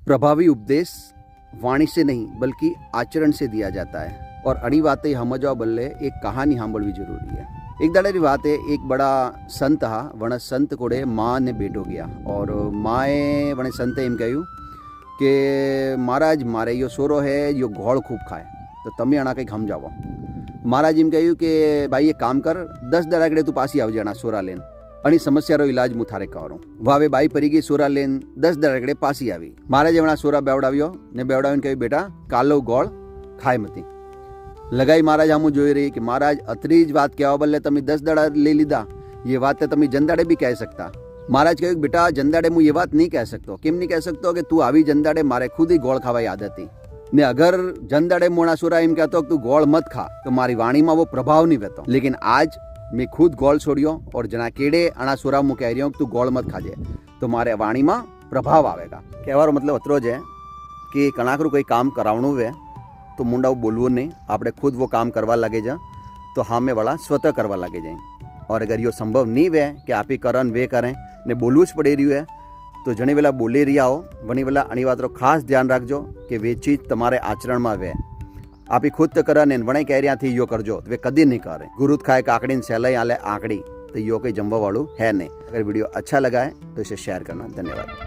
प्रभावी उपदेश वाणी से नहीं बल्कि आचरण से दिया जाता है। और अड़ी बातें समझवा बदले एक कहानी सांभळवी जरूरी है। एक दाड़े बात है, एक बड़ा संत हा, वण संत कोड़े माँ ने बेटो गया और माए वणे संत एम कहू कि महाराज मारे यो सोरो है, यो गोड़ खूब खाए, तो तमे आना कंईक समझावो। महाराज एम कहू कि भाई एक काम कर, 10 दाड़ा तू पासी आवजे आना सोरा लेन, आणि समस्यारो इलाज मु थारे करूं। वावे बाई परी गई सोरा लेन 10 दाड़ा पासी आवी। महाराजे वणा सोरा बेवडाव्यो ने बेवडावीने कह्युं बेटा कालो गोळ खाय मती। लगाई महाराज आमू जोई रही कि महाराज अतरी ज बात कहेवा बदले तमे 10 दाड़ा ले लीधा, ये बात तो तमे जनदाड़े भी कह सकता। महाराज कह्युं बेटा जनदाड़े मु ये बात नहीं कह सकतो। केम नहीं कह सकतो कि तू आवी जनदाड़े मारे खुद ही गोळ खावाई आदत थी ने अगर जनदाड़े मोणा सोरा एम कहतो तू गोळ मत खा तो मारी वाणी में वो प्रभाव नहीं रहता। लेकिन आज मैं खुद गोळ छोड़ियो और जना केड़े अणा सोरा मु कह रही हूँ तू गोळ मत खाजे तो मारे वाणी में प्रभाव आवेगा। कहवारो मतलब अतरो ज है कि कणाकरू कोई काम करावणुं है तो मुंडाऊ बोलवो नहीं, आपणे खुद वो काम करवा लगे जा तो हामे वाला स्वतः करवा लगे जाए। और अगर यो संभव नहीं वे कि आप ही करन वे करें ने बोलवू ज पड़ी रह्यु है तो जणी वेला बोली रह्या हो वणी वेला अणी वातरो खास ध्यान राखजो कि वे चीज तमारे आचरण में वे। आप ही खुद तो करे ने वणे कह रहा थी यो करजो तो वे कदी नहीं करे। गुरुत खाए काकड़ी ने सैलाई आले आंकड़ी, तो यो कोई जमवा वालू है नहीं। अगर वीडियो अच्छा लगा है तो इसे शेयर करना। धन्यवाद।